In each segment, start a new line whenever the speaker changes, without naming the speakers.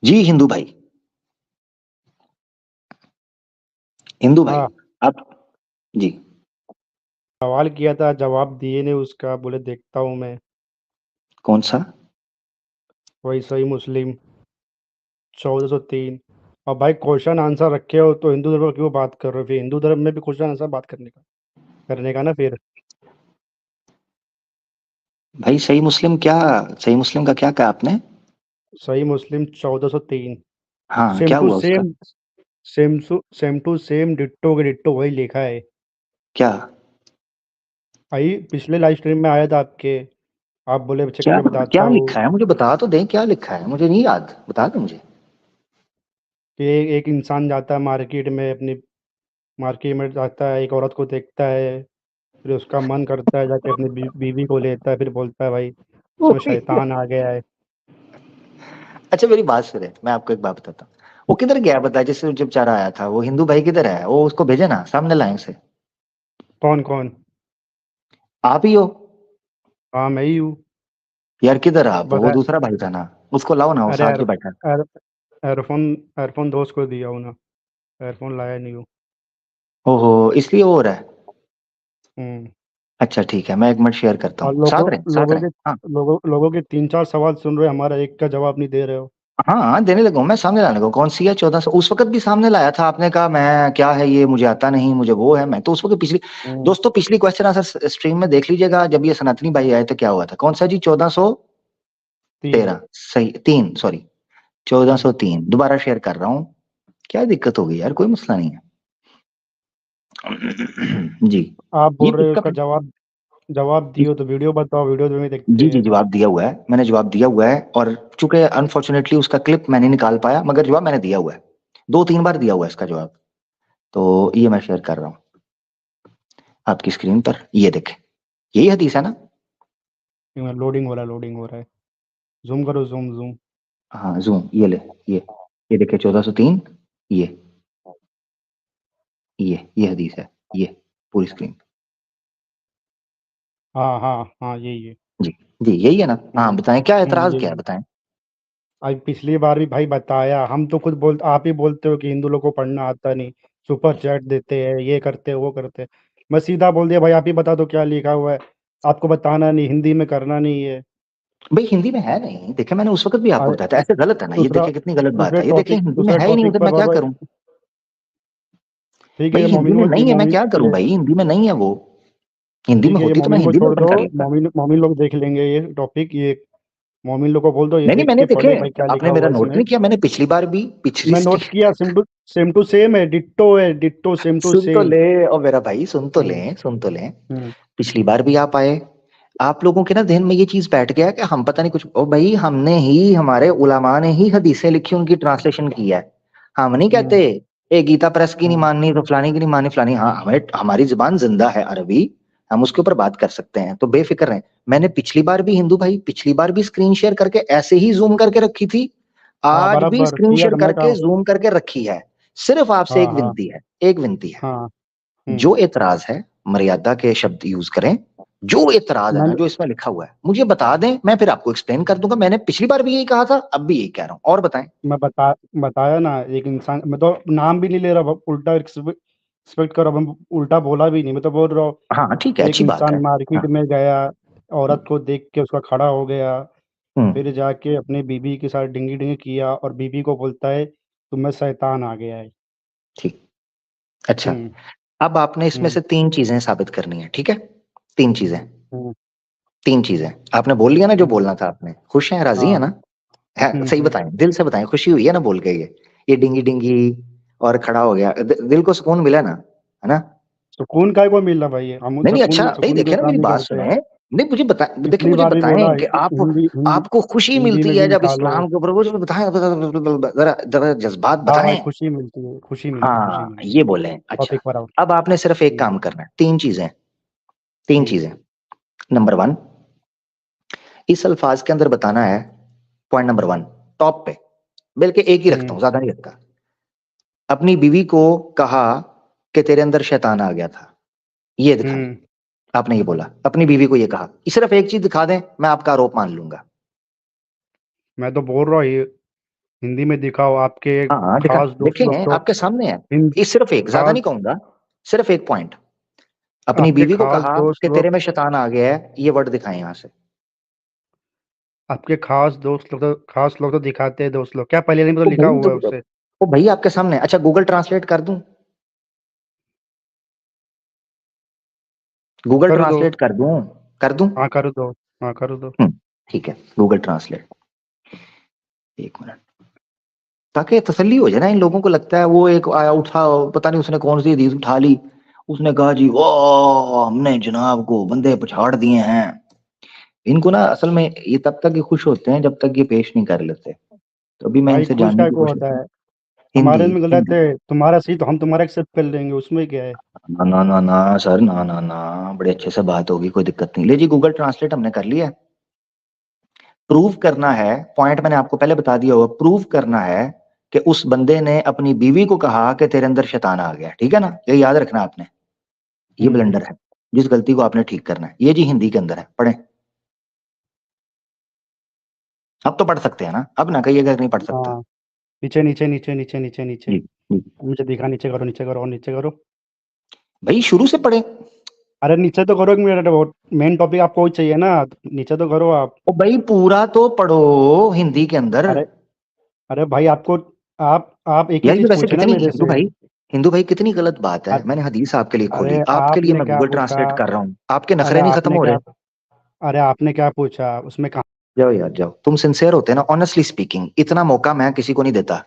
جی ہندو بھائی، ہندو بھائی
ہاں
آپ، جی
سوال کیا تھا، جواب دیے نہیں اس کا، بولے دیکھتا ہوں میں.
کون سا؟
وہی صحیح مسلم 1403. اور بھائی کوشچن آنسر رکھے ہو تو ہندو دھرم کیوں بات کر رہے ہو؟ پھر ہندو دھرم میں بھی کوشچن آنسر بات کرنے کا نا پھر.
بھائی صحیح مسلم کیا، صحیح مسلم کا کیا کہا آپ نے؟
صحیح مسلم 1403.
ہاں
سیم
کیا
ٹو
ہوا اس کا؟
Same, same to same ditto کے ڈٹو وہی لکھا ہے.
کیا
بھائی پچھلے لائف اسٹریم میں آیا تھا آپ کے، آپ بولے چیک کر
کیا
کے
کیا
بتاتا ہوں
لکھا ہے؟ مجھے بتا تو دیں کیا لکھا ہے، مجھے نہیں یاد، بتا دیں مجھے.
کہ ایک انسان جاتا ہے مارکیٹ میں، اپنی مارکیٹ میں جاتا ہے، ایک عورت کو دیکھتا ہے، پھر اس کا من کرتا ہے جا کے اپنی بیوی کو لیتا ہے، پھر بولتا ہے بھائی اس میں شیطان آ گیا ہے.
اچھا میری بات سنیں، میں آپ کو ایک بات بتاتا ہوں. وہ کدھر گیا بتا، جس سے جب چارہ آیا تھا وہ ہندو بھائی کدھر ہے؟ وہ اس کو بھیجے نا سامنے لائن سے.
کون کون؟
آپ ہی ہو
ہاں میں ہی ہوں.
یار، کدھر آپ؟ وہ
بتا.
دوسرا بھائی تھا نا، اس کو لاؤ نا، وہ
ارے
ساتھ جو بیٹھا.
ایئر فون دوست کو دیا ہوں نا، ایئر فون لایا نہیں ہوں.
او ہو، اس لیے وہ ہو رہا ہے.
ہوں.
اچھا ٹھیک ہے، میں ایک منٹ شیئر کرتا
اور
ہوں. ساتھ رہیں ساتھ رہیں. ہاں
لوگوں کے 3-4 سوال سن رہے، ہمارا ایک کا جواب نہیں دے رہے ہو.
ہاں ہاں، دینے لگا ہوں میں. سامنے لانے کو کون سی ہے 1400؟ اس وقت بھی سامنے لایا تھا، آپ نے کہا میں کیا ہے یہ، مجھے آتا نہیں، مجھے وہ ہے. میں تو اس وقت پچھلی،
ہوں.
دوستوں پچھلی کوشچن آنسر اسٹریم میں دیکھ لیجیے گا، جب یہ سناتنی بھائی آئے تو کیا ہوا تھا. کون سا جی؟
3.
1413. صحیح، 3 سوری، 1403. دوبارہ شیئر کر رہا ہوں. کیا دقت ہوگی یار؟ کوئی مسئلہ نہیں ہے. جی
آپ
یہ
بول رہے ہو
پک
اس
اپ.
کا جواب دیو تو ویڈیو بتاؤ، ویڈیو میں
جی
دیکھتے
جی
ہیں.
جواب دیا ہوا ہے، میں نے جواب دیا ہوا ہے. اور چونکہ انفارچونیٹلی اس کا کلپ میں نہیں نکال پایا، مگر جواب میں نے دیا ہوا ہے. 2-3 بار دیا ہوا ہے اس کا جواب. تو یہ میں شیئر کر رہا ہوں آپ کی اسکرین پر. یہ دیکھیں، یہی حدیث ہے نا؟
لوڈنگ ہو رہا ہے. زوم کرو، زوم.
ہاں زوم، یہ لے، یہ دیکھیں 1403. یہ یہ حدیث ہے، یہ پوری اسکرین.
ہاں یہی ہے.
جی جی یہی ہے نا؟ ہاں بتائیں کیا اعتراض کیا ہے،
یہی.
بتائیں.
ابھی پچھلی بار بھی بھائی بتایا، ہم تو خود آپ ہی بولتے ہو کہ ہندو لوگ کو پڑھنا آتا نہیں، سپر چیٹ دیتے ہیں، یہ کرتے وہ کرتے. میں سیدھا بول دیا بھائی آپ ہی بتا دو کیا لکھا ہوا ہے، آپ کو بتانا نہیں، ہندی میں کرنا نہیں ہے.
بھائی ہندی میں ہے نہیں، دیکھیں میں نے اس وقت بھی آپ کو
اور
بتایا تھا. ایسے غلط ہے نا یہ،
دوسرا
دیکھیں کتنی غلط بات
دوسرے
ہے یہ. دیکھیں
ٹاپک
ہندی میں
دوسرے
ہے ہی نہیں،
ٹاپک
ادھر
پر
میں کیا
بڑھو.
کروں؟
ٹھیک ہے،
بھائی
یہ
ہندی میں نہیں ہے، میں کیا کروں بھائی؟ ہندی میں نہیں ہے وہ. ہندی میں
ٹھیک ہے، یہ
ہوتی تو میں
مومن کو
ہندی میں
چھوڑ
اوپن
دو.
کر لیتا.
مومن لوگ دیکھ لیں گے یہ ٹاپک. یہ مومن لوگ کو بول دو، یہ
نہیں نہیں،
دیکھ
میں نے
کے
دیکھے،
پڑھے بھائی کیا
آپ نے
لکھا
میرا
ہوا ہے اس
نوٹ
میں.
نہیں کیا؟ میں نے پچھلی بار بھی
میں نوٹ کیا، سیم ٹو سیم ہے، ڈٹو ہے، ڈٹو سیم ٹو
سن تو
سیم.
لے اور میرا بھائی، سن تو لیں سن تو لیں. پچھلی بار بھی آپ آئے، آپ لوگوں کے نا ذہن میں یہ چیز بیٹھ گیا کہ ہم پتہ نہیں کچھ. او بھائی ہم نے ہی، ہمارے علماء نے ہی حدیثیں لکھی، ان کی ٹرانسلیشن کی ہے. ہم نہیں کہتے اے گیتا پریس کی نہیں ماننی تو فلانی کی نہیں ماننی فلانی. ہاں ہماری زبان زندہ ہے عربی، ہم اس کے اوپر بات کر سکتے ہیں، تو بے فکر رہیں. میں نے پچھلی بار بھی ہندو بھائی، پچھلی بار بھی اسکرین شیئر کر کے ایسے ہی زوم کر کے رکھی تھی،
ہاں
آج بھی
برابر
اسکرین
کیا
شیئر
تھا،
کر
میں کہا.
کے زوم کر کے رکھی ہے. صرف آپ سے
ہاں
ایک
ہاں
ونتی ہے، ایک ونتی ہے.
ہاں.
جو اعتراض ہے مریادہ کے شبد یوز کریں. جو اعتراض ہے نا، جو اس میں لکھا ہوا ہے مجھے بتا دیں، میں پھر آپ کو ایکسپلین کر دوں گا. میں نے پچھلی بار بھی یہی کہا تھا، اب بھی یہی کہہ رہا ہوں. اور بتائیں.
میں بتایا نا، ایک انسان، میں تو نام بھی نہیں لے رہا، الٹا ایکسپیکٹ کر رہا. الٹا بولا بھی نہیں، میں تو بول رہا ہوں
ہاں ٹھیک ہے،
ایک
اچھی بات ہے.
انسان مارکیٹ میں گیا، عورت کو دیکھ کے اس کا کھڑا ہو گیا،
ہاں
پھر جا کے اپنے بیوی کے ساتھ ڈنگی ڈنگی کیا، اور بیوی کو بولتا ہے تم میں شیطان آ گیا ہے.
ٹھیک. اچھا،
ہوں
اب آپ نے اس میں
ہوں
سے 3 چیزیں ثابت کرنی ہے. ٹھیک ہے، 3 چیزیں.
ہوں
3 چیزیں آپ نے بول لیا نا جو
ہوں.
بولنا تھا. آپ نے خوش ہیں، راضی ہیں
ہاں.
نا؟
ہوں
صحیح
ہوں.
بتائیں، دل سے بتائیں، خوشی ہوئی ہے نا بول کے؟ یہ ڈنگی ڈنگی اور کھڑا ہو گیا، دل کو سکون ملا نا، ہے نا؟
سکون کا کو مل رہا بھائی، ہم
نہیں نہیں، اچھا نہیں،
سکون کی
دیکھیں
کوئی
نا
کام
میری
نہیں
بات
کرتے.
سنیں. نہیں مجھے بتائیں، دیکھیں
پچھلی
مجھے
بار بھی بولا
بتائیں کہ
ہندی
آپ کو خوشی
ہندی میں
ملتی
بھی
ہے جب
نکالو.
اسلام کے اوپر وہ بتائیں، ذرا جذبات
ہاں بھائی،
بتائیں.
خوشی ملتی ہے، خوشی
ہاں
ملتی ہے.
یہ بولیں. اچھا،
ٹاپک پر آؤ.
اب آپ نے صرف ایک کام کرنا ہے. 3 چیزیں، 3
ہوں
چیزیں. نمبر 1، اس الفاظ کے اندر بتانا ہے. پوائنٹ نمبر 1 ٹاپ پہ، بلکہ ایک ہی رکھتا
ہوں
ہوں، زیادہ نہیں رکھتا. اپنی بیوی کو کہا کہ تیرے اندر شیطان آ گیا تھا، یہ دکھائیں.
ہوں.
آپ نے یہ بولا، اپنی بیوی کو یہ کہا. صرف ایک چیز دکھا دیں، میں آپ کا آروپ مان لوں گا.
میں تو بول رہا ہوں ہندی میں دکھاؤ. آپ کے
ہاں دکھا
خاص دوست لوگ
دیکھیں
تو
آپ کے سامنے ہے.
ہند
یہ صرف ایک، زیادہ
خاص
نہیں کہوں گا، صرف ایک پوائنٹ. اپنی
آپ کے
بیوی کو
خاص
کہا
دوست
کہ
لوگ
تیرے میں شیطان آ گیا ہے، یہ ورڈ دکھائیں یہاں سے.
آپ کے خاص لوگ تو دکھاتے ہیں دوست لوگ. کیا پہلے نہیں تو
وہ
لکھا
بھائی
ہوا ہے اس سے؟
وہ بھائی آپ کے سامنے. اچھا گوگل ٹرانسلیٹ کر دوں؟ گوگل
کر دو.
ٹرانسلیٹ کر دوں؟ کر دوں؟
ہاں کر دو. ہاں کر دو.
ٹھیک ہے، گوگل ٹرانسلیٹ. ایک منٹ، تاکہ تسلی ہو جائے نا. ان لوگوں کو لگتا ہے وہ ایک آیا اٹھا، پتہ نہیں اس نے کون سی حدیث اٹھا لی، اس نے کہا جی واہ ہم نے جناب کو بندے پچھاڑ دیے ہیں. ان کو نا اصل میں یہ تب تک یہ خوش ہوتے ہیں جب تک یہ پیش نہیں کر لیتے. تو ابھی میں ان
بھائی
سے
خوش
جاننے
کا
کی
کو
کوشش
ہوتا
کروں.
ہے. ہمارے
ہندی
میں غلط
ہندی
ہے. تمہارا صحیح تو ہم تمہارا ایکسپٹ کر لیں گے، اس میں کیا ہے؟
نہ نہ نہ سر، نہ نہ نہ، بڑے اچھے سے بات ہوگی، کوئی دقت نہیں. لے جی گوگل ٹرانسلیٹ ہم نے کر لیا ہے. پروف کرنا ہے، پوائنٹ میں نے آپ کو پہلے بتا دیا ہوا، پروف کرنا ہے کہ اس بندے نے اپنی بیوی کو کہا کہ تیرے اندر شیطان آ گیا. ٹھیک ہے نا، یہ یاد رکھنا آپ نے. یہ بلنڈر ہے جس غلطی کو آپ نے ٹھیک کرنا ہے. یہ جی ہندی کے اندر ہے، پڑھیں. اب تو پڑھ سکتے ہیں نا، اب نہ کہیے اگر نہیں پڑھ سکتا.
ہاں نیچے نیچے نیچے نیچے نیچے نیچے
جی جی
مجھے دکھا. نیچے کرو، نیچے کرو، اور نیچے کرو.
بھائی شروع سے پڑھیں.
ارے نیچے تو کرو. مین ٹاپک آپ کو چاہیے نا، نیچے تو کرو آپ.
او بھائی پورا تو پڑھو ہندی کے اندر.
ارے ارے بھائی آپ کو آپ ایک ہی
یار یہ
چیز
ویسے
پوچھے نا
کتنی
میرے سے.
ہندو بھائی کتنی غلط بات ہے.
ار-
میں نے حدیث آپ کے لیے کھولی،
ارے
آپ کے لیے
نے
میں
کیا
گوگل
پوچھا؟
ٹرانسلیٹ کر رہا ہوں. آپ کے
ارے
نخرے نہیں
آپ
ختم
نے
ہو
کیا
رہے.
ارے آپ نے کیا پوچھا اس میں؟ کہاں
جاؤ یار جاؤ. تم سنسیئر ہوتے نا، آنےسٹلی اسپیکنگ اتنا موقع میں کسی کو نہیں دیتا.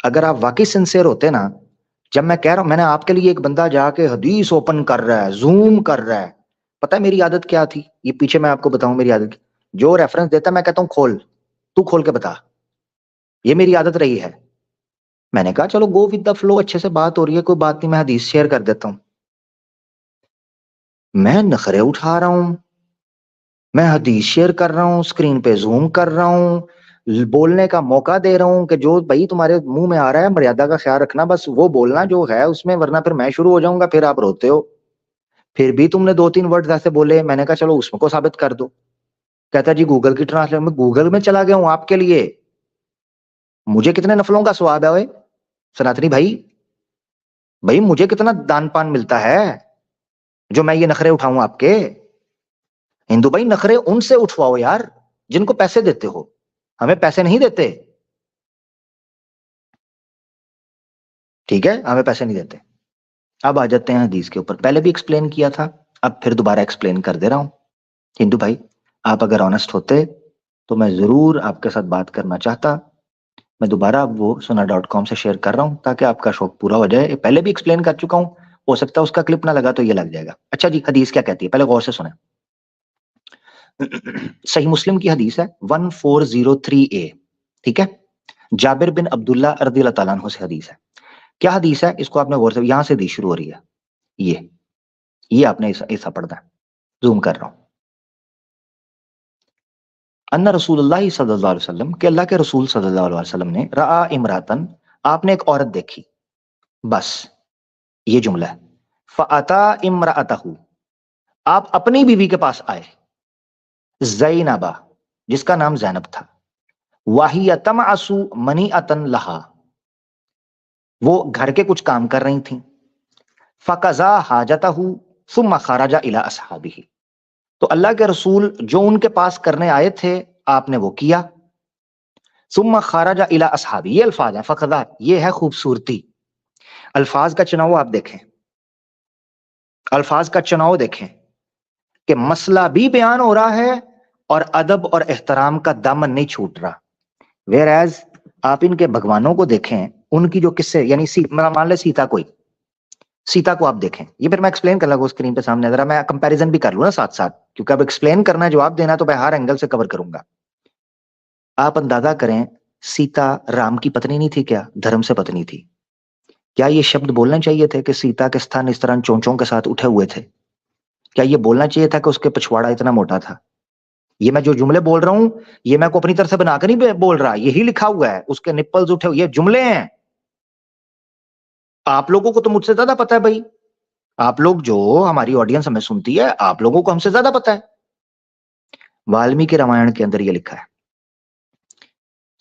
اگر آپ واقعی سنسیئر ہوتے نا، جب میں کہہ رہا ہوں میں نے آپ کے لیے ایک بندہ جا کے حدیث اوپن کر رہا ہے، زوم کر رہا ہے. پتہ ہے میری عادت کیا تھی؟ یہ پیچھے میں آپ کو بتاؤں میری عادت. جو ریفرنس دیتا میں کہتا ہوں کھول، تو کھول کے بتا. یہ میری عادت رہی ہے. میں نے کہا چلو گو ود دا فلو، اچھے سے بات ہو رہی ہے، کوئی بات نہیں، میں حدیث شیئر کر دیتا ہوں. میں نخرے اٹھا رہا ہوں، میں حدیث شیئر کر رہا ہوں، اسکرین پہ زوم کر رہا ہوں، بولنے کا موقع دے رہا ہوں کہ جو بھائی تمہارے منہ میں آ رہا ہے مریادہ کا خیال رکھنا، بس وہ بولنا جو ہے اس میں، ورنہ پھر میں شروع ہو جاؤں گا، پھر آپ روتے ہو. پھر بھی تم نے 2-3 ورڈ ایسے بولے، میں نے کہا چلو اس کو ثابت کر دو. کہتا جی گوگل کی ٹرانسلیٹ میں گوگل میں چلا گیا ہوں آپ کے لیے. مجھے کتنے نفلوں کا ثواب ہے اوئے سناتنی بھائی. بھائی مجھے کتنا دان پان ملتا ہے جو میں یہ نخرے اٹھاؤں آپ کے. ہندو بھائی نخرے ان سے اٹھواؤ یار جن کو پیسے دیتے ہو، ہمیں پیسے نہیں دیتے. ٹھیک ہے، ہمیں پیسے نہیں دیتے. اب آ جاتے ہیں حدیث کے اوپر. پہلے بھی ایکسپلین کیا تھا، اب پھر دوبارہ ایکسپلین کر دے رہا ہوں. ہندو بھائی آپ اگر آنےسٹ ہوتے تو میں ضرور آپ کے ساتھ بات کرنا چاہتا. میں دوبارہ وہ sona.com سے شیئر کر رہا ہوں تاکہ آپ کا شوق پورا ہو جائے. پہلے بھی ایکسپلین کر چکا ہوں، ہو سکتا ہے اس کا کلپ نہ لگا تو یہ لگ جائے گا. اچھا جی حدیث کیا کہتی ہے پہلے غور سے سنیں. صحیح مسلم کی حدیث ہے 1403A. ٹھیک ہے، جابر بن عبداللہ رضی اللہ تعالیٰ عنہ سے حدیث ہے. کیا حدیث ہے اس کو آپ نے غور سے، یہاں سے حدیث شروع ہو رہی ہے. یہ آپ نے ایسا پڑھنا ہے. زوم کر رہا ہوں. ان رسول اللہ صلی اللہ علیہ وسلم، کہ اللہ کے رسول صلی اللہ علیہ وسلم نے رآ امراتن، آپ نے ایک عورت دیکھی. بس یہ جملہ ہے. فاتا امرأتہ، آپ اپنی بیوی کے پاس آئے. زینبا، جس کا نام زینب تھا. واہی تمعص منیعۃ لہا، وہ گھر کے کچھ کام کر رہی تھیں. فقضا حاجتہ ثم خرج الی اصحابہ، تو اللہ کے رسول جو ان کے پاس کرنے آئے تھے آپ نے وہ کیا. ثم خرج الی اصحابہ، یہ الفاظ ہیں. فقضا یہ ہے خوبصورتی. الفاظ کا چناؤ آپ دیکھیں، الفاظ کا چناؤ دیکھیں کہ مسئلہ بھی بیان ہو رہا ہے اور ادب اور احترام کا دامن نہیں چھوٹ رہا. ویئر ایز آپ ان کے بھگوانوں کو دیکھیں، ان کی جو قصے، یعنی مان لے سیتا کو آپ دیکھیں. یہ پھر میں ایکسپلین کر لگا اسکرین پہ سامنے، ذرا میں کمپیریزن بھی کر لوں نا ساتھ ساتھ، کیونکہ اب ایکسپلین کرنا ہے، جواب دینا تو میں ہر اینگل سے کور کروں گا. آپ اندازہ کریں سیتا رام کی پتنی نہیں تھی کیا؟ دھرم سے پتنی تھی. کیا یہ شبد بولنا چاہیے تھے کہ سیتا کے ستھان اس طرح چونچوں کے ساتھ اٹھے ہوئے تھے؟ کیا یہ بولنا چاہیے تھا کہ اس کے پچھواڑا اتنا موٹا تھا؟ یہ میں جو جملے بول رہا ہوں یہ میں کو اپنی طرف سے بنا کر نہیں بول رہا، یہی لکھا ہوا ہے. اس کے نپلز اٹھے ہوئے، یہ جملے ہیں. آپ لوگوں کو تو مجھ سے زیادہ پتا ہے بھائی، آپ لوگ جو ہماری آڈینس ہمیں سنتی ہے آپ لوگوں کو ہم سے زیادہ پتا ہے. والمیکی رامائن کے اندر یہ لکھا ہے.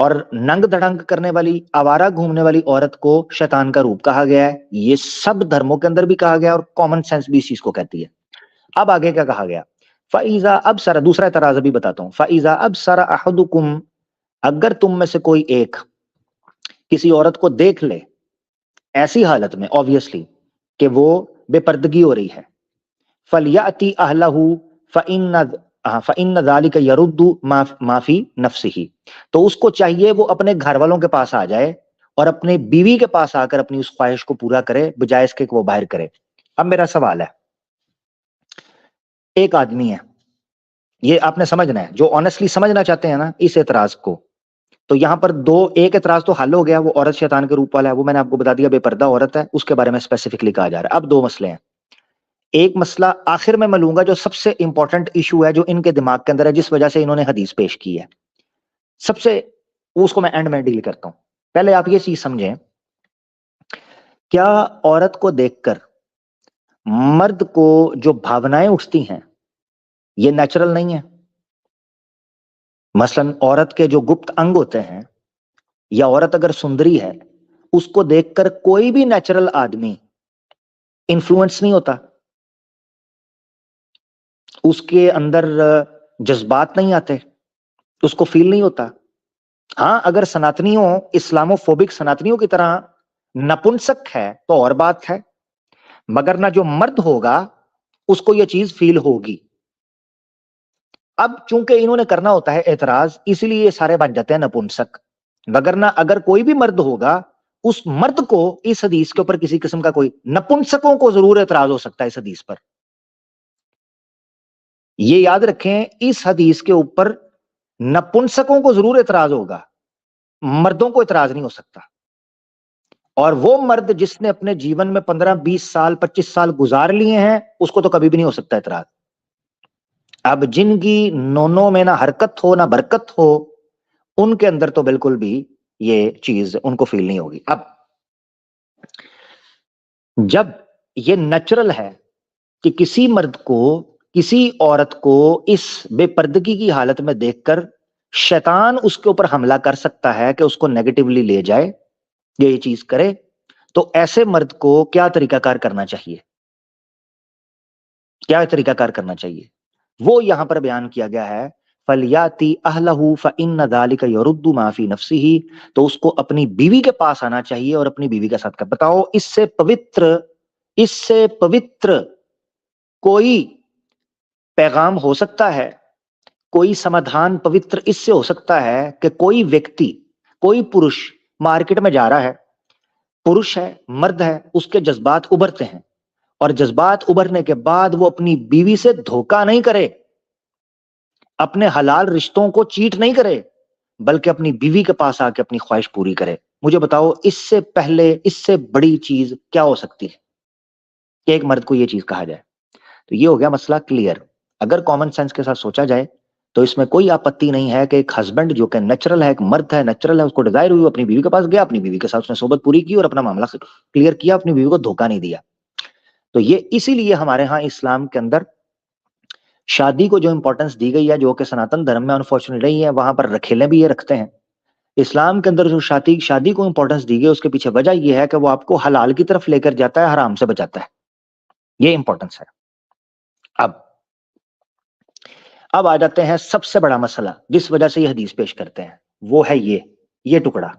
اور ننگ دھڑنگ کرنے والی آوارہ گھومنے والی عورت کو شیطان کا روپ کہا گیا ہے. یہ سب دھرموں کے اندر بھی کہا گیا اور کامن سینس بھی اس چیز کو کہتی ہے. اب آگے کیا کہا گیا؟ فَإِذَا أَبْصَرَ، دوسرا اعتراض ابھی بتاتا ہوں. فَإِذَا أَبْصَرَ أَحَدُكُمْ، اگر تم میں سے کوئی ایک کسی عورت کو دیکھ لے ایسی حالت میں obviously کہ وہ بے پردگی ہو رہی ہے، فَلْيَأْتِ أَهْلَهُ فَإِنَّ ذَلِكَ يَرُدُّ مَا فِي نَفْسِهِ، تو اس کو چاہیے وہ اپنے گھر والوں کے پاس آ جائے اور اپنے بیوی کے پاس آ کر اپنی اس خواہش کو پورا کرے بجائے اس کے کہ وہ باہر کرے. اب میرا سوال ہے، ایک آدمی ہے، یہ آپ نے سمجھنا ہے، جو آنیسٹلی سمجھنا چاہتے ہیں نا اس اعتراض کو، تو یہاں پر ایک اعتراض تو حل ہو گیا، وہ عورت شیطان کے روپ والا ہے، وہ میں نے آپ کو بتا دیا بے پردہ عورت ہے، اس کے بارے میں اسپیسیفکلی کہا جا رہا ہے. اب دو مسئلے ہیں. ایک مسئلہ آخر میں لوں گا جو سب سے امپورٹنٹ ایشو ہے جو ان کے دماغ کے اندر ہے، جس وجہ سے انہوں نے حدیث پیش کی ہے، سب سے اس کو میں اینڈ میں ڈیل کرتا ہوں. پہلے آپ یہ چیز سمجھیں، کیا عورت کو دیکھ کر مرد کو جو بھاونائیں اٹھتی ہیں یہ نیچرل نہیں ہے؟ مثلا عورت کے جو گپت انگ ہوتے ہیں، یا عورت اگر سندری ہے اس کو دیکھ کر کوئی بھی نیچرل آدمی انفلوئنس نہیں ہوتا، اس کے اندر جذبات نہیں آتے، اس کو فیل نہیں ہوتا. ہاں اگر سناتنیوں اسلامو فوبک سناتنیوں کی طرح نپنسک ہے تو اور بات ہے، مگر نہ جو مرد ہوگا اس کو یہ چیز فیل ہوگی. اب چونکہ انہوں نے کرنا ہوتا ہے اعتراض، اسی لیے یہ سارے بن جاتے ہیں نپنسک، وگرنہ اگر کوئی بھی مرد ہوگا اس مرد کو اس حدیث کے اوپر کسی قسم کا کوئی، نپنسکوں کو ضرور اعتراض ہو سکتا ہے اس حدیث پر. یہ یاد رکھیں، اس حدیث کے اوپر نپنسکوں کو ضرور اعتراض ہوگا، مردوں کو اعتراض نہیں ہو سکتا. اور وہ مرد جس نے اپنے جیون میں 15 20 سال 25 سال گزار لیے ہیں اس کو تو کبھی بھی نہیں ہو سکتا اعتراض. اب جن کی نونوں میں نہ حرکت ہو نہ برکت ہو ان کے اندر تو بالکل بھی یہ چیز ان کو فیل نہیں ہوگی. اب جب یہ نیچرل ہے کہ کسی مرد کو کسی عورت کو اس بے پردگی کی حالت میں دیکھ کر شیطان اس کے اوپر حملہ کر سکتا ہے کہ اس کو نیگیٹولی لے جائے، یہ چیز کرے، تو ایسے مرد کو کیا طریقہ کار کرنا چاہیے؟ کیا طریقہ کار کرنا چاہیے؟ وہ یہاں پر بیان کیا گیا ہے، فَلْيَأْتِ أَهْلَهُ فَإِنَّ ذَلِكَ يَرُدُّ مَا فِي نَفْسِهِ، تو اس کو اپنی بیوی کے پاس آنا چاہیے اور اپنی بیوی کے ساتھ کر. بتاؤ اس سے پوتر کوئی پیغام ہو سکتا ہے، کوئی سمادھان پوتر اس سے ہو سکتا ہے کہ کوئی ویکتی، کوئی پروش مارکیٹ میں جا رہا ہے، پروش ہے، مرد ہے، اس کے جذبات ابھرتے ہیں اور جذبات ابھرنے کے بعد وہ اپنی بیوی سے دھوکہ نہیں کرے، اپنے حلال رشتوں کو چیٹ نہیں کرے، بلکہ اپنی بیوی کے پاس آ کے اپنی خواہش پوری کرے. مجھے بتاؤ اس سے پہلے، اس سے بڑی چیز کیا ہو سکتی ہے کہ ایک مرد کو یہ چیز کہا جائے؟ تو یہ ہو گیا مسئلہ کلیئر. اگر کامن سینس کے ساتھ سوچا جائے تو اس میں کوئی آپتی نہیں ہے کہ ایک ہسبینڈ جو کہ نیچرل ہے، ایک مرد ہے نیچرل ہے، اس کو ڈیزائر ہوئی، اپنی بیوی کے پاس گیا، اپنی بیوی کے ساتھ اس نے صحبت پوری کی اور اپنا معاملہ کلیئر کیا، اپنی بیوی کو دھوکہ نہیں دیا. تو یہ اسی لیے ہمارے ہاں اسلام کے اندر شادی کو جو امپورٹنس دی گئی ہے، جو کہ سناتن دھرم میں انفارچونیٹلی نہیں ہے، وہاں پر رکھیلے بھی یہ رکھتے ہیں. اسلام کے اندر جو شادی کو امپورٹنس دی گئی اس کے پیچھے وجہ یہ ہے کہ وہ آپ کو حلال کی طرف لے کر جاتا ہے، حرام سے بچاتا ہے. یہ امپورٹنس ہے. اب آ جاتے ہیں سب سے بڑا مسئلہ جس وجہ سے یہ حدیث پیش کرتے ہیں، وہ ہے یہ ٹکڑا،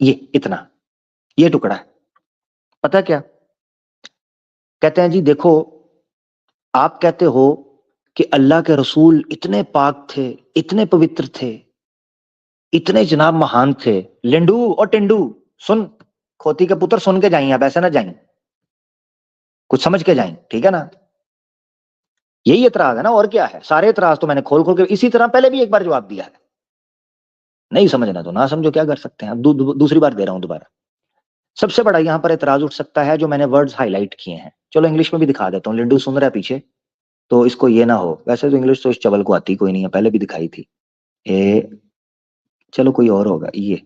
یہ ٹکڑا ہے. پتہ کیا کہتے ہیں؟ جی دیکھو، آپ کہتے ہو کہ اللہ کے رسول اتنے پاک تھے، اتنے پوتر تھے، اتنے جناب مہان تھے. لنڈو اور ٹنڈو سن، کھوتی کے پتر سن کے جائیں، آپ ایسے نہ جائیں، کچھ سمجھ کے جائیں، ٹھیک ہے نا؟ یہی اعتراض ہے نا، اور کیا ہے؟ سارے اعتراض تو میں نے کھول کے اسی طرح پہلے بھی ایک بار جواب دیا ہے. نہیں سمجھنا تو نہ سمجھو، کیا کر سکتے ہیں. اب دوسری بار دے رہا ہوں دوبارہ. سب سے بڑا یہاں پر اعتراض اٹھ سکتا ہے جو میں نے ورڈز ہائی لائٹ کیے ہیں. چلو انگلش میں بھی دکھا دیتا ہوں. لنڈو سن رہا ہے پیچھے، تو اس کو یہ نہ ہو، ویسے تو انگلش تو اس چول کو آتی کوئی نہیں ہے، پہلے بھی دکھائی تھی. چلو کوئی اور ہوگا. یہ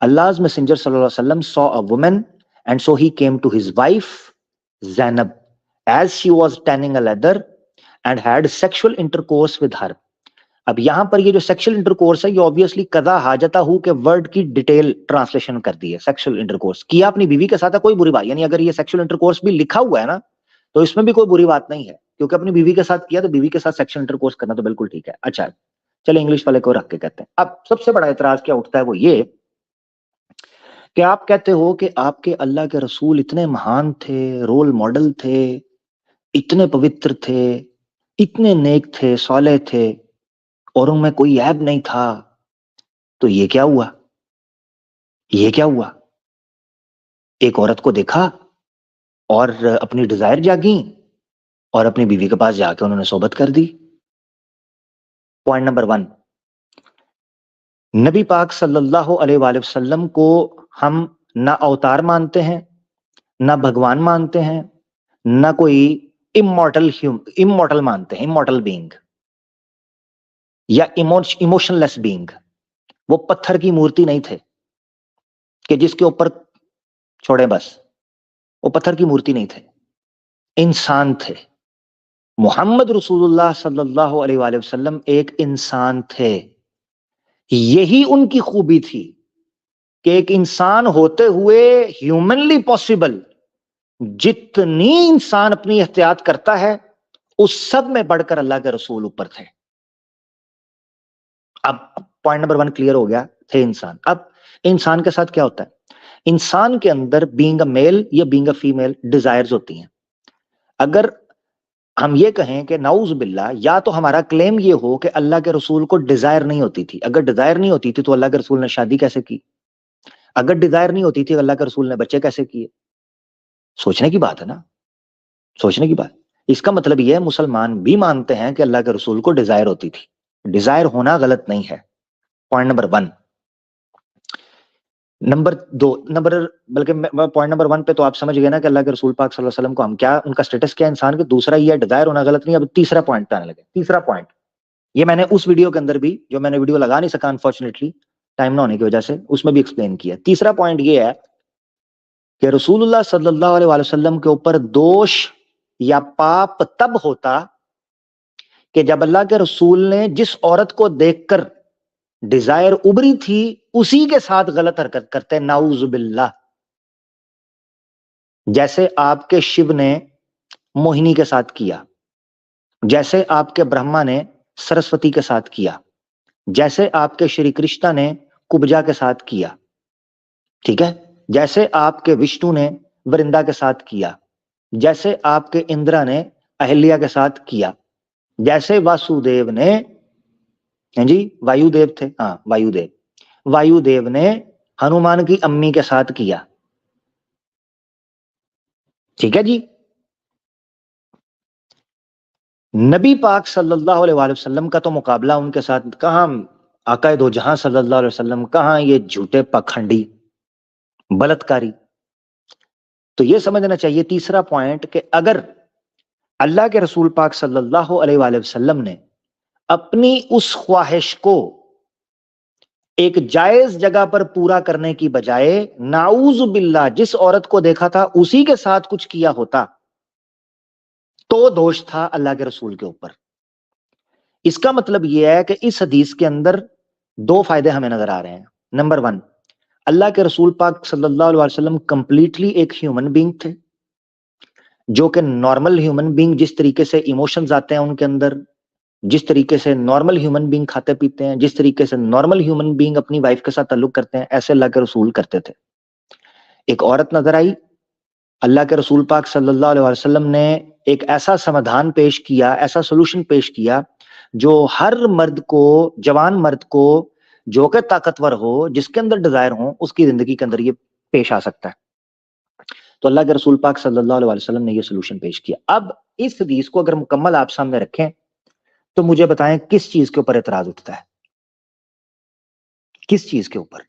Allah's messenger sallallahu alaihi wasallam saw a woman and so he came to his wife Zainab as she was tanning a leather and had sexual intercourse with her. اب یہاں پر یہ جو سیکشل انٹرکورس ہے یہ obviously قضا حاجتہ ہو کے word کی detail translation کر دی ہے. سیکشل انٹرکورس کیا اپنی بیوی کے ساتھ ہے, کوئی بری بات, یعنی اگر یہ سیکشل انٹرکورس بھی لکھا ہوا ہے نا تو اس میں بھی کوئی بری بات نہیں ہے, کیونکہ اپنی بیوی کے ساتھ کیا تو بیوی کے ساتھ سیکشل انٹرکورس کرنا تو بالکل ٹھیک ہے. اچھا چلے انگلش والے کو رکھ کے کہتے ہیں. اب سب سے بڑا اعتراض کیا اٹھتا ہے وہ یہ کہ آپ کہتے ہو کہ آپ کے اللہ کے رسول اتنے مہان تھے, رول ماڈل تھے, اتنے پوتر تھے, اتنے نیک تھے, صالح تھے, اور ان میں کوئی عیب نہیں تھا, تو یہ کیا ہوا؟ یہ کیا ہوا؟ ایک عورت کو دیکھا اور اپنی ڈیزائر جاگیں اور اپنی بیوی کے پاس جا کے انہوں نے صحبت کر دی. پوائنٹ نمبر 1, نبی پاک صلی اللہ علیہ وآلہ وسلم کو ہم نہ اوتار مانتے ہیں, نہ بھگوان مانتے ہیں, نہ کوئی امورٹل مانتے ہیں, امورٹل بینگ یا ایموشن لیس بینگ. وہ پتھر کی مورتی نہیں تھے کہ جس کے اوپر چھوڑے بس, وہ پتھر کی مورتی نہیں تھے, انسان تھے. محمد رسول اللہ صلی اللہ علیہ وآلہ وسلم ایک انسان تھے. یہی ان کی خوبی تھی کہ ایک انسان ہوتے ہوئے ہیومنلی پاسبل جتنی انسان اپنی احتیاط کرتا ہے اس سب میں بڑھ کر اللہ کے رسول اوپر تھے. اب پوائنٹ نمبر 1 کلیئر ہو گیا, تھے انسان. اب انسان کے ساتھ کیا ہوتا ہے؟ انسان کے اندر بینگ اے میل یا بینگ اے فیمیل ڈیزائرز ہوتی ہیں. اگر ہم یہ کہیں کہ نعوذ باللہ, یا تو ہمارا کلیم یہ ہو کہ اللہ کے رسول کو ڈیزائر نہیں ہوتی تھی. اگر ڈیزائر نہیں ہوتی تھی تو اللہ کے رسول نے شادی کیسے کی؟ اگر ڈیزائر نہیں ہوتی تھی اللہ کے رسول نے بچے کیسے کیے؟ سوچنے کی بات ہے نا, سوچنے کی بات. اس کا مطلب یہ ہے مسلمان بھی مانتے ہیں کہ اللہ کے رسول کو ڈیزائر ہوتی تھی. ڈیزائر ہونا غلط نہیں ہے. Point number 1. نمبر 2 بلکہ پوائنٹ نمبر 1 پہ تو آپ سمجھ گئے نا کہ اللہ کے رسول پاک صلی اللہ علیہ وسلم کو ہم کیا, ان کا سٹیٹس کیا انسان کے. دوسرا یہ ڈیزائر ہونا غلط نہیں. اب تیسرا پوائنٹ پہ آنے لگے. تیسرا پوائنٹ یہ میں نے اس ویڈیو کے اندر بھی, جو میں نے ویڈیو لگا نہیں سکا انفارچونیٹلی ٹائم نہ ہونے کی وجہ سے, اس میں بھی ایکسپلین کیا. تیسرا پوائنٹ یہ ہے کہ رسول اللہ صلی اللہ علیہ وسلم کے اوپر دوش یا پاپ تب ہوتا کہ جب اللہ کے رسول نے جس عورت کو دیکھ کر ڈیزائر ابری تھی اسی کے ساتھ غلط حرکت کرتے, نعوذ باللہ. جیسے آپ کے شیو نے موہنی کے ساتھ کیا, جیسے آپ کے برہما نے سرسوتی کے ساتھ کیا, جیسے آپ کے شری کرشنا نے کبجا کے ساتھ کیا, ٹھیک ہے, جیسے آپ کے وشنو نے ورندا کے ساتھ کیا, جیسے آپ کے اندرا نے اہلیا کے ساتھ کیا, جیسے واسودیو نے, جی وایو دیو تھے, ہاں وایو دیو نے ہنومان کی امی کے ساتھ کیا. ٹھیک ہے جی. نبی پاک صلی اللہ علیہ وآلہ وسلم کا تو مقابلہ ان کے ساتھ کہاں, آقا دو جہاں صلی اللہ علیہ وسلم کہاں یہ جھوٹے پکھنڈی بلتکاری. تو یہ سمجھنا چاہیے تیسرا پوائنٹ کہ اگر اللہ کے رسول پاک صلی اللہ علیہ وآلہ وسلم نے اپنی اس خواہش کو ایک جائز جگہ پر پورا کرنے کی بجائے نعوذ باللہ جس عورت کو دیکھا تھا اسی کے ساتھ کچھ کیا ہوتا تو دوش تھا اللہ کے رسول کے اوپر. اس کا مطلب یہ ہے کہ اس حدیث کے اندر 2 فائدے ہمیں نظر آ رہے ہیں. نمبر 1, اللہ کے رسول پاک صلی اللہ علیہ وسلم کمپلیٹلی ایک ہیومن بینگ تھے, جو کہ نارمل ہیومن بینگ جس طریقے سے ایموشنز آتے ہیں ان کے اندر, جس طریقے سے نارمل ہیومن بینگ کھاتے پیتے ہیں, جس طریقے سے نارمل ہیومن بینگ اپنی وائف کے ساتھ تعلق کرتے ہیں, ایسے اللہ کے رسول کرتے تھے. ایک عورت نظر آئی, اللہ کے رسول پاک صلی اللہ علیہ وسلم نے ایک ایسا سمادھان پیش کیا, ایسا سولوشن پیش کیا جو ہر مرد کو, جوان مرد کو جو کہ طاقتور ہو, جس کے اندر ڈیزائر ہو, اس کی زندگی کے اندر یہ پیش آ سکتا ہے. تو اللہ کے رسول پاک صلی اللہ علیہ وسلم نے یہ سولوشن پیش کیا. اب اس حدیث کو اگر مکمل آپ سامنے رکھیں تو مجھے بتائیں کس چیز کے اوپر اعتراض اٹھتا ہے, کس چیز کے اوپر؟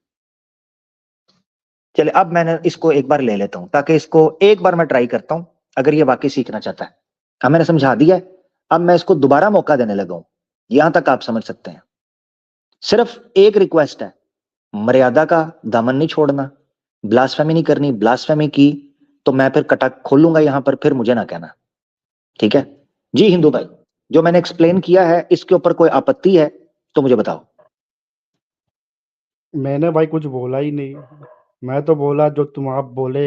چلے اب میں نے اس کو ایک بار لے لیتا ہوں تاکہ اس کو ایک بار میں ٹرائی کرتا ہوں اگر یہ واقعی سیکھنا چاہتا ہے. اب میں نے سمجھا دیا ہے, اب میں اس کو دوبارہ موقع دینے لگا ہوں, یہاں تک آپ سمجھ سکتے ہیں. صرف ایک ریکویسٹ ہے, مریادہ کا دامن نہیں چھوڑنا, بلاسفیمی نہیں کرنی. بلاسفیمی کی تو میں پھر کٹا کھولوں گا یہاں پر, پھر مجھے نہ کہنا, ٹھیک ہے جی؟ ہندو بھائی جو میں نے ایکسپلین کیا ہے اس کے اوپر کوئی آپتی ہے تو مجھے بتاؤ.
میں نے بھائی کچھ بولا ہی نہیں. میں تو بولا جو تم آپ بولے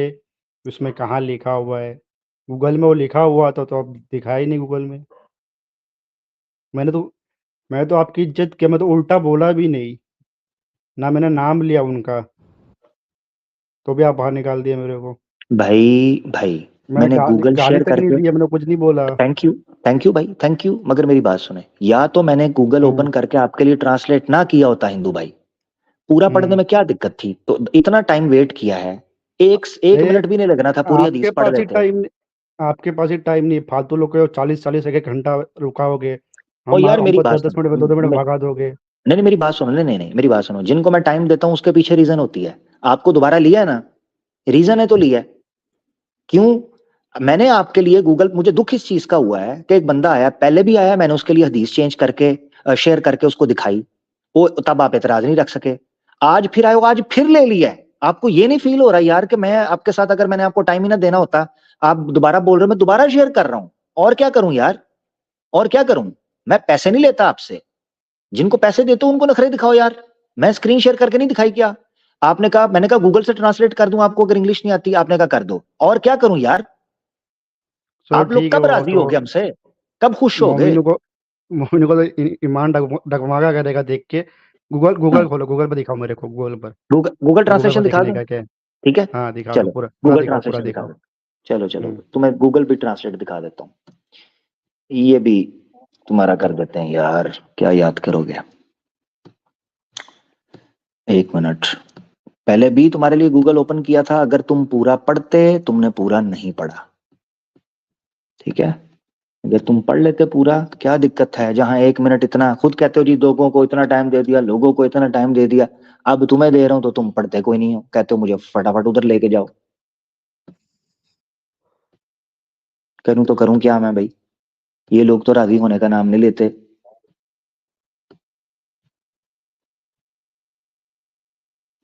اس میں کہاں لکھا ہوا ہے. گوگل میں وہ لکھا ہوا تھا تو اب دکھا ہی نہیں گوگل میں. میں تو آپ کی عزت کیا, میں تو الٹا بولا بھی نہیں, نہ میں نے نام لیا ان کا, تو بھی آپ باہر نکال دیا میرے کو.
بھائی میں نے گوگل
گالی
شیئر
تک
کر
نہیں
کے,
دیا, میں نے کچھ نہیں بولا.
تھینک یو بھائی, تھینک یو, مگر میری بات سنیں. یا تو میں نے گوگل اوپن کر کے آپ کے لیے ٹرانسلیٹ نہ کیا ہوتا ہندو بھائی, پورا پڑھنے میں کیا دقت تھی؟ تو اتنا ٹائم ویٹ کیا ہے, ایک منٹ بھی نہیں لگنا تھا, پوری
آپ کے
حدیث پڑھ
پاس
رہے
ہی
تھے.
ٹائم, آپ کے پاس ہی ٹائم نہیں, فالتو لوگ کو 40 ایک گھنٹہ رکا ہوگے,
او یار
ہم
میری
کو
بات
10 منٹ میں 2 منٹ بھگا دو گے.
نہیں میری بات سنو, نہیں میری بات سنو. جن کو میں ٹائم دیتا ہوں اس کے پیچھے ریزن ہوتی ہے. آپ کو دوبارہ لیا ہے نا, ریزن ہے تو لیا. کیوں؟ میں نے آپ کے لیے گوگل, مجھے دکھ اس چیز کا ہوا ہے کہ ایک بندہ آیا, پہلے بھی آیا, میں نے اس کے لیے حدیث چینج کر کے شیئر کر کے اس کو دکھائی, وہ تب آپ اعتراض نہیں رکھ سکے. آج پھر آئے, آج پھر لے لیا ہے. آپ کو یہ نہیں فیل ہو رہا یار کہ میں آپ کے ساتھ, اگر میں نے آپ کو ٹائم ہی نہ دینا ہوتا, آپ دوبارہ بول رہے, میں دوبارہ شیئر کر رہا ہوں. اور کیا کروں یار, اور کیا کروں؟ میں پیسے نہیں لیتا آپ سے. جن کو پیسے دیتے ہو ان کو نخرے دکھاؤ یار. میں اسکرین شیئر کر کے نہیں دکھائی کیا؟ آپ نے کہا, میں نے کہا گوگل سے ٹرانسلیٹ کر دوں آپ کو, اگر انگلش نہیں آتی, آپ نے کہا کر دو. اور کیا کروں یار؟ آپ لوگ کب راضی ہو گے ہم سے, کب خوش ہو گے؟
مومنوں کو تو ایمان ڈگمگا کرے گا دیکھ کے. گوگل کھولو, گوگل پہ دکھاؤ میرے کو, گوگل پر
گوگل ٹرانسلیشن دکھا
دیکھنے
دوں,
کا کیا ہے.
ٹھیک ہے
ہاں دکھا دو,
چلو
پورا
گوگل
دکھاؤ, پورا
ٹرانسلیشن دکھا
دکھاؤ.
دو. چلو تمہیں گوگل بھی ٹرانسلیٹ دکھا دیتا ہوں. یہ بھی تمہارا کر دیتے ہیں یار, کیا یاد کرو گے. ایک منٹ, پہلے بھی تمہارے لیے گوگل اوپن کیا تھا, اگر تم پورا پڑھتے, تم نے پورا نہیں پڑھا, ٹھیک ہے. اگر تم پڑھ لیتے پورا, کیا دقت ہے؟ جہاں 1 منٹ اتنا خود کہتے ہو جی, لوگوں کو اتنا ٹائم دے دیا, لوگوں کو اتنا ٹائم دے دیا, اب تمہیں دے رہا ہوں تو تم پڑھتے کوئی نہیں ہو, کہتے ہو مجھے فٹافٹ ادھر لے کے جاؤ. کروں تو کروں کیا میں بھائی, یہ لوگ تو راضی ہونے کا نام نہیں لیتے.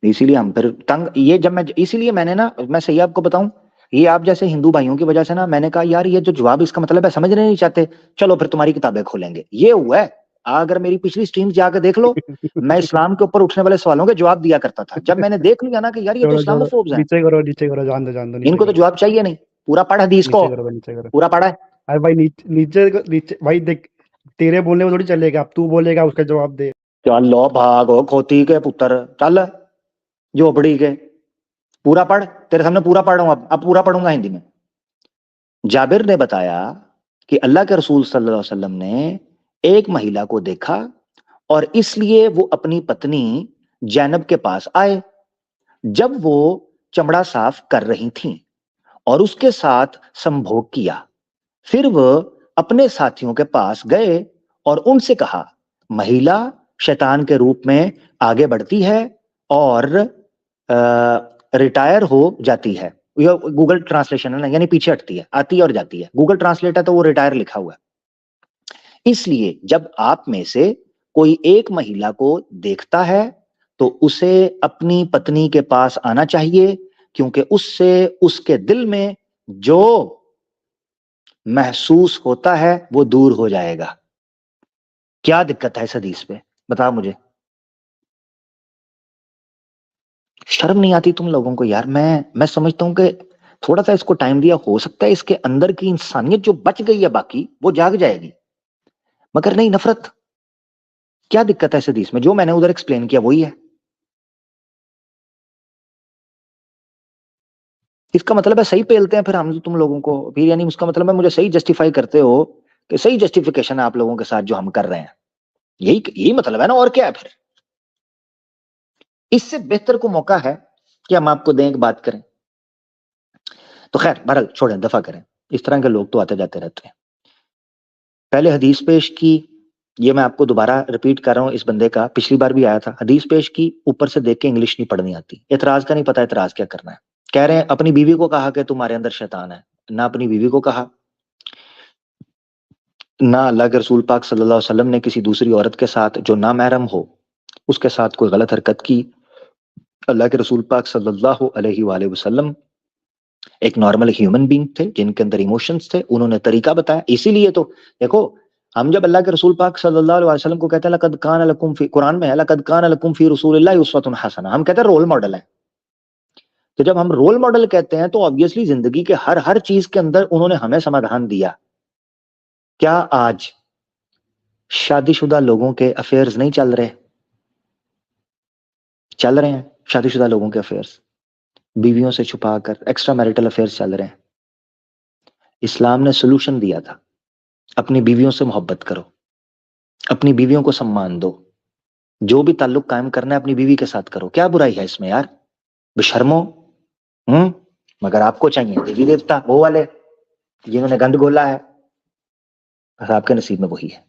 اسی لیے ہم پھر تنگ, یہ جب میں, اسی لیے میں نے نا, میں صحیح آپ کو بتاؤں, یہ آپ جیسے ہندو بھائیوں کی وجہ سے نا, میں نے کہا یار یہ جو جواب اس کا مطلب ہے سمجھنے نہیں چاہتے, چلو پھر تمہاری کتابیں کھولیں گے. یہ ہوا ہے, اگر میری پچھلی سٹریم جا کے دیکھ لو, میں اسلام کے اوپر اٹھنے والے سوالوں کے جواب دیا کرتا تھا. جب میں نے دیکھ لیا نا کہ یار یہ تو اسلاموفوبز ہیں,
نیچے کرو, جان دو,
ان کو تو جواب چاہیے نہیں. پورا پڑھ حدیث کو,
نیچے کرو.
پورا پڑھا ہے.
ارے بھائی نیچے بھائی دیکھ, تیرے بولنے میں تھوڑی چلے گا, اب تو بولے گا اس کا جواب دے.
چلو بھاگو کھوتی کے پتر, چل جھوپڑی کے, پورا پڑھ. تیرے سامنے پورا پڑھ رہا ہوں, اب پورا پڑھوں گا ہندی میں. جابر نے بتایا کہ اللہ کے رسول صلی اللہ علیہ وسلم نے ایک مہیلا کو دیکھا, اور اس لیے وہ اپنی پتنی زینب کے پاس آئے جب وہ چمڑا صاف کر رہی تھیں, اور اس کے ساتھ سمبھوگ کیا. پھر وہ اپنے ساتھیوں کے پاس گئے اور ان سے کہا, مہیلا شیطان کے روپ میں آگے بڑھتی ہے اور ریٹائر ہو جاتی ہے. گوگل ٹرانسلیشن ہے, یعنی پیچھے ہٹتی ہے, آتی ہے اور جاتی ہے. گوگل ٹرانسلیٹ ہے تو وہ ریٹائر لکھا ہوا ہے. اس لیے جب آپ میں سے کوئی ایک مہیلا کو دیکھتا ہے تو اسے اپنی پتنی کے پاس آنا چاہیے, کیونکہ اس سے اس کے دل میں جو محسوس ہوتا ہے وہ دور ہو جائے گا. کیا دقت ہے اس حدیث پہ, بتاؤ مجھے. شرم نہیں آتی تم لوگوں کو یار؟ میں سمجھتا ہوں کہ تھوڑا سا اس کو ٹائم دیا, ہو سکتا ہے اس کے اندر کی انسانیت جو بچ گئی ہے باقی وہ جاگ جائے گی, مگر نہیں, نفرت. کیا دقت ہے اس حدیث میں؟ جو میں نے ادھر ایکسپلین کیا وہی ہے. اس کا مطلب ہے صحیح پیلتے ہیں پھر ہم تم لوگوں کو, پھر یعنی اس کا مطلب ہے مجھے صحیح جسٹیفائی کرتے ہو کہ صحیح جسٹیفیکیشن ہے آپ لوگوں کے ساتھ جو ہم کر رہے ہیں. یہی مطلب ہے نا, اور کیا ہے پھر؟ اس سے بہتر کو موقع ہے کہ ہم آپ کو دیں, ایک بات کریں. تو خیر بہرحال چھوڑیں, دفع کریں, اس طرح کے لوگ تو آتے جاتے رہتے ہیں. پہلے حدیث پیش کی, یہ میں آپ کو دوبارہ ریپیٹ کر رہا ہوں, اس بندے کا پچھلی بار بھی آیا تھا. حدیث پیش کی, اوپر سے دیکھ کے انگلش نہیں پڑھنی آتی, اعتراض کا نہیں پتا اعتراض کیا کرنا ہے. کہہ رہے ہیں اپنی بیوی کو کہا کہ تمہارے اندر شیطان ہے, نہ اپنی بیوی کو کہا, نہ اللہ کے رسول پاک صلی اللہ علیہ وسلم نے کسی دوسری عورت کے ساتھ جو نامحرم ہو اس کے ساتھ کوئی غلط حرکت کی. اللہ کے رسول پاک صلی اللہ علیہ وآلہ وسلم ایک نارمل ہیومن بینگ تھے جن کے اندر ایموشنز تھے, انہوں نے طریقہ بتایا. اسی لیے تو دیکھو ہم جب اللہ کے رسول پاک صلی اللہ علیہ وسلم کو کہتے ہیں لقد کان لکم فی، قرآن میں ہے لقد کان لکم فی رسول اللہ اسوۃ حسنہ، ہم کہتے ہیں رول ماڈل ہے. تو جب ہم رول ماڈل کہتے ہیں تو آبویسلی زندگی کے ہر چیز کے اندر انہوں نے ہمیں سمادھان دیا. کیا آج شادی شدہ لوگوں کے افیئرز نہیں چل رہے؟ چل رہے ہیں شادی شدہ لوگوں کے افیئرز، بیویوں سے چھپا کر ایکسٹرا میرٹل افیئرز چل رہے ہیں. اسلام نے سولوشن دیا تھا، اپنی بیویوں سے محبت کرو، اپنی بیویوں کو سمان دو، جو بھی تعلق قائم کرنا ہے اپنی بیوی کے ساتھ کرو. کیا برائی ہے اس میں یار؟ بشرمو. مگر آپ کو چاہیے دیوی دیوتا وہ والے جنہوں نے گند گھولا ہے، بس آپ کے نصیب میں وہی ہے.